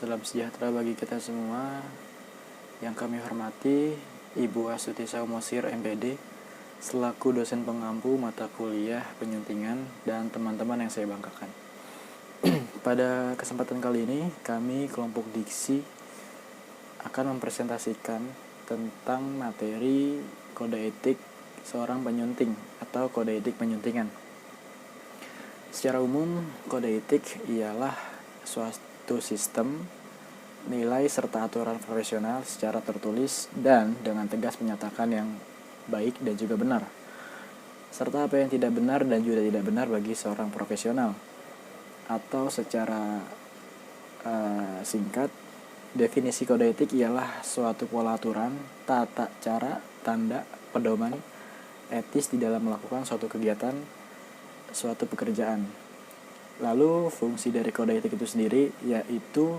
Salam sejahtera bagi kita semua. Yang kami hormati Ibu Astuti Saumosir MPD selaku dosen pengampu mata kuliah penyuntingan dan teman-teman yang saya banggakan. Pada kesempatan kali ini kami kelompok diksi akan mempresentasikan tentang materi kode etik seorang penyunting atau kode etik penyuntingan. Secara umum, kode etik ialah suatu sistem, nilai serta aturan profesional secara tertulis dan dengan tegas menyatakan yang baik dan juga benar, serta apa yang tidak benar dan juga tidak benar bagi seorang profesional. Atau secara singkat, definisi kode etik ialah suatu pola aturan, tata cara, tanda, pedoman etis di dalam melakukan suatu kegiatan, suatu pekerjaan. Lalu fungsi dari kode etik itu sendiri yaitu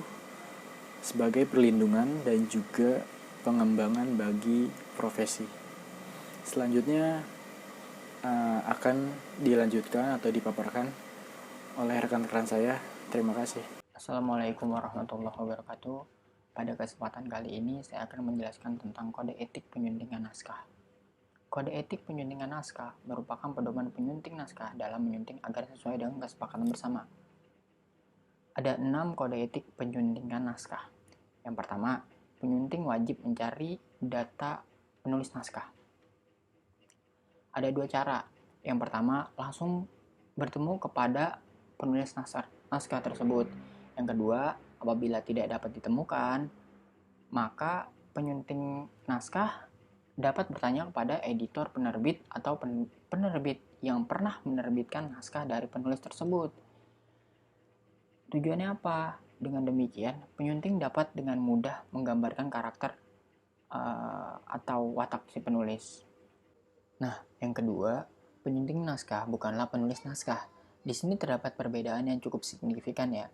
sebagai perlindungan dan juga pengembangan bagi profesi. Selanjutnya akan dilanjutkan atau dipaparkan oleh rekan-rekan saya. Terima kasih. Assalamualaikum warahmatullahi wabarakatuh. Pada kesempatan kali ini saya akan menjelaskan tentang kode etik penyuntingan naskah. Kode etik penyuntingan naskah merupakan pedoman penyunting naskah dalam menyunting agar sesuai dengan kesepakatan bersama. Ada 6 kode etik penyuntingan naskah. Yang pertama, penyunting wajib mencari data penulis naskah. Ada 2 cara. Yang pertama, langsung bertemu kepada penulis naskah tersebut. Yang kedua, apabila tidak dapat ditemukan, maka penyunting naskah dapat bertanya kepada editor penerbit atau penerbit yang pernah menerbitkan naskah dari penulis tersebut. Tujuannya apa? Dengan demikian, penyunting dapat dengan mudah menggambarkan karakter atau watak si penulis. Nah, yang kedua, penyunting naskah bukanlah penulis naskah. Di sini terdapat perbedaan yang cukup signifikan ya.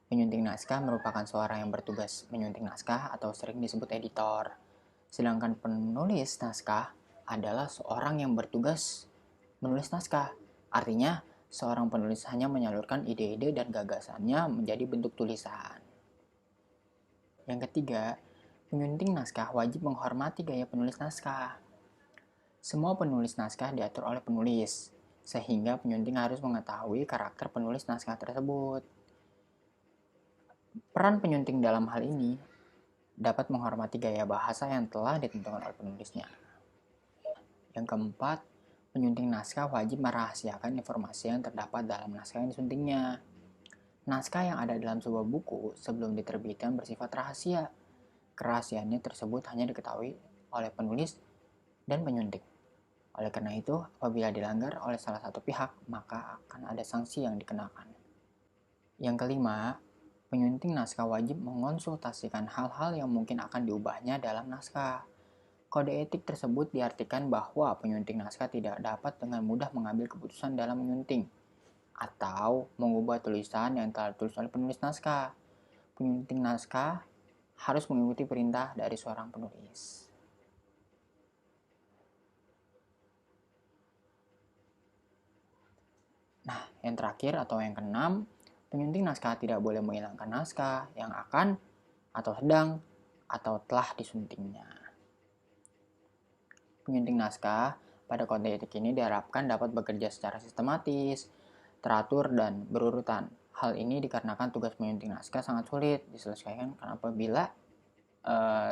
Penyunting naskah merupakan seorang yang bertugas menyunting naskah atau sering disebut editor. Sedangkan penulis naskah adalah seorang yang bertugas menulis naskah. Artinya, seorang penulis hanya menyalurkan ide-ide dan gagasannya menjadi bentuk tulisan. Yang ketiga, penyunting naskah wajib menghormati gaya penulis naskah. Semua penulis naskah diatur oleh penulis, sehingga penyunting harus mengetahui karakter penulis naskah tersebut. Peran penyunting dalam hal ini dapat menghormati gaya bahasa yang telah ditentukan oleh penulisnya. Yang keempat, penyunting naskah wajib merahasiakan informasi yang terdapat dalam naskah yang disuntingnya. Naskah yang ada dalam sebuah buku sebelum diterbitkan bersifat rahasia. Kerahasiaannya tersebut hanya diketahui oleh penulis dan penyunting. Oleh karena itu, apabila dilanggar oleh salah satu pihak, maka akan ada sanksi yang dikenakan. Yang kelima, penyunting naskah wajib mengonsultasikan hal-hal yang mungkin akan diubahnya dalam naskah. Kode etik tersebut diartikan bahwa penyunting naskah tidak dapat dengan mudah mengambil keputusan dalam menyunting atau mengubah tulisan yang telah ditulis oleh penulis naskah. Penyunting naskah harus mengikuti perintah dari seorang penulis. Nah, yang terakhir atau yang keenam, penyunting naskah tidak boleh menghilangkan naskah yang akan atau sedang atau telah disuntingnya. Penyunting naskah pada kode etik ini diharapkan dapat bekerja secara sistematis, teratur, dan berurutan. Hal ini dikarenakan tugas penyunting naskah sangat sulit diselesaikan apabila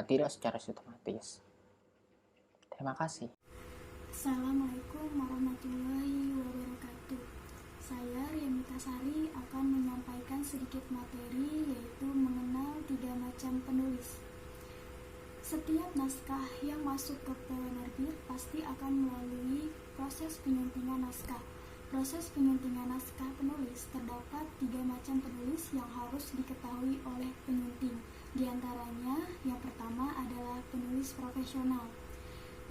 tidak secara sistematis. Terima kasih. Assalamualaikum warahmatullahi wabarakatuh. Saya Riamita Sari akan menyampaikan sedikit materi yaitu mengenal 3 macam penulis. Setiap naskah yang masuk ke penerbit pasti akan melalui proses penyuntingan naskah. Proses penyuntingan naskah penulis terdapat 3 macam penulis yang harus diketahui oleh penyunting. Di antaranya, yang pertama adalah penulis profesional.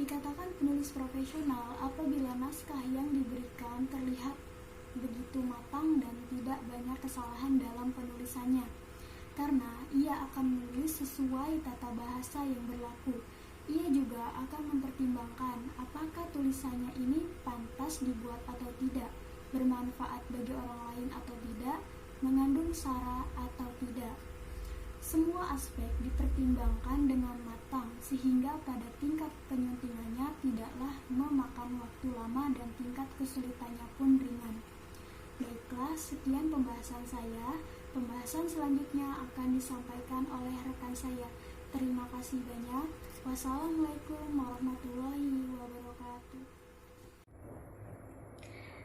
Dikatakan penulis profesional apabila naskah yang diberikan terlihat begitu matang dan tidak banyak kesalahan dalam penulisannya, karena ia akan menulis sesuai tata bahasa yang berlaku. Ia juga akan mempertimbangkan apakah tulisannya ini pantas dibuat atau tidak, bermanfaat bagi orang lain atau tidak, mengandung sara atau tidak. Semua aspek dipertimbangkan dengan matang sehingga pada tingkat penyuntingannya tidaklah memakan waktu lama dan tingkat kesulitannya pun ringan. Baiklah, sekian pembahasan saya. Pembahasan selanjutnya akan disampaikan oleh rekan saya. Terima kasih banyak. Wassalamualaikum warahmatullahi wabarakatuh.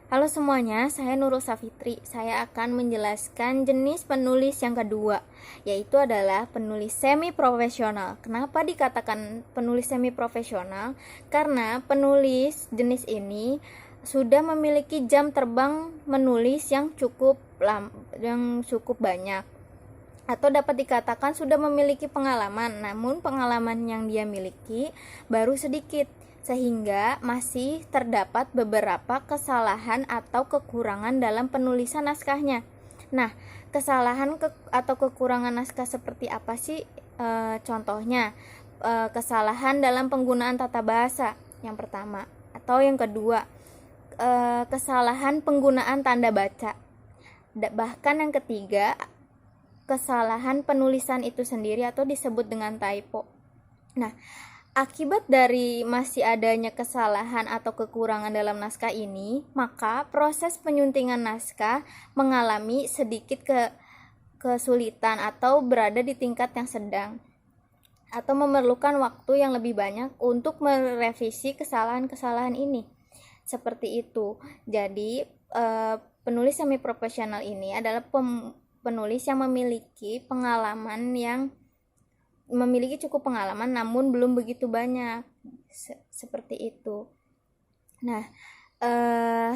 Halo semuanya, saya Nurul Safitri. Saya akan menjelaskan jenis penulis yang kedua, yaitu adalah penulis semi-profesional. Kenapa dikatakan penulis semi-profesional? Karena penulis jenis ini sudah memiliki jam terbang menulis yang cukup banyak, atau dapat dikatakan sudah memiliki pengalaman, namun pengalaman yang dia miliki baru sedikit, sehingga masih terdapat beberapa kesalahan atau kekurangan dalam penulisan naskahnya. Nah, kesalahan atau kekurangan naskah seperti apa sih? Contohnya, kesalahan dalam penggunaan tata bahasa yang pertama, atau yang kedua, kesalahan penggunaan tanda baca. Bahkan yang ketiga, kesalahan penulisan itu sendiri atau disebut dengan typo. Nah, akibat dari masih adanya kesalahan atau kekurangan dalam naskah ini, maka proses penyuntingan naskah mengalami sedikit kesulitan atau berada di tingkat yang sedang, atau memerlukan waktu yang lebih banyak untuk merevisi kesalahan-kesalahan ini. Seperti itu. Jadi, penulis semi profesional ini adalah penulis yang memiliki cukup pengalaman namun belum begitu banyak, seperti itu. Nah,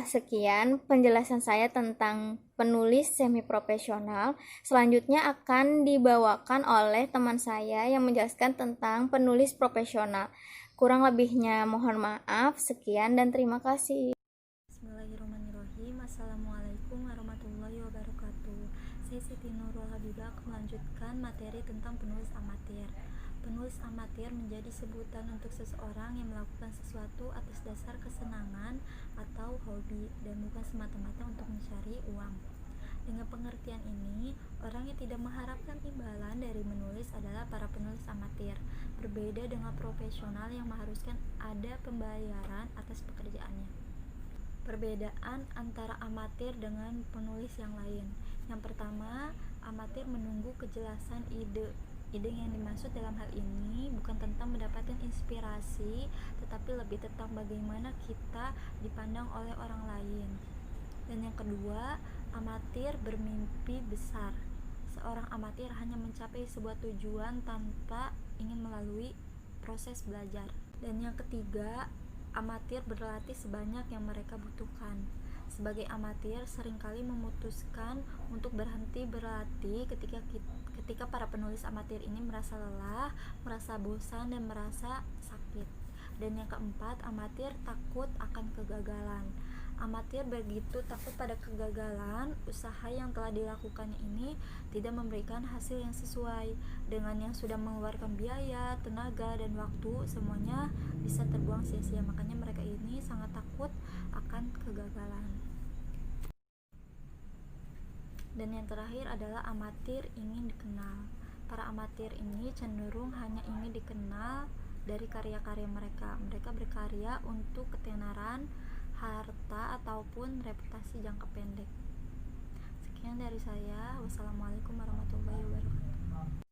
sekian penjelasan saya tentang penulis semi profesional. Selanjutnya akan dibawakan oleh teman saya yang menjelaskan tentang penulis profesional. Kurang lebihnya mohon maaf. Sekian dan terima kasih. Bismillahirrahmanirrahim. Assalamualaikum warahmatullahi wabarakatuh. Saya Siti Nurul Habibah melanjutkan materi tentang penulis amatir. Penulis amatir menjadi sebutan untuk seseorang yang melakukan sesuatu atas dasar kesenangan atau hobi dan bukan semata-mata untuk mencari uang. Dengan pengertian ini, orang yang tidak mengharapkan imbalan dari menulis adalah para penulis amatir. Berbeda dengan profesional yang mengharuskan ada pembayaran atas pekerjaannya. Perbedaan antara amatir dengan penulis yang lain. Yang pertama, amatir menunggu kejelasan ide. Ide yang dimaksud dalam hal ini bukan tentang mendapatkan inspirasi, tetapi lebih tentang bagaimana kita dipandang oleh orang lain. Dan yang kedua, amatir bermimpi besar. Seorang amatir hanya mencapai sebuah tujuan tanpa ingin melalui proses belajar. Dan yang ketiga, amatir berlatih sebanyak yang mereka butuhkan. Sebagai amatir seringkali memutuskan untuk berhenti berlatih ketika para penulis amatir ini merasa lelah, merasa bosan, dan merasa sakit. Dan yang keempat, amatir takut akan kegagalan. Amatir begitu takut pada kegagalan, usaha yang telah dilakukannya ini tidak memberikan hasil yang sesuai dengan yang sudah mengeluarkan biaya, tenaga, dan waktu, semuanya bisa terbuang sia-sia. Makanya mereka ini sangat takut akan kegagalan. Dan yang terakhir adalah amatir ingin dikenal. Para amatir ini cenderung hanya ingin dikenal dari karya-karya mereka. Mereka berkarya untuk ketenaran, harta, ataupun reputasi jangka pendek. Sekian dari saya. Wassalamualaikum warahmatullahi wabarakatuh.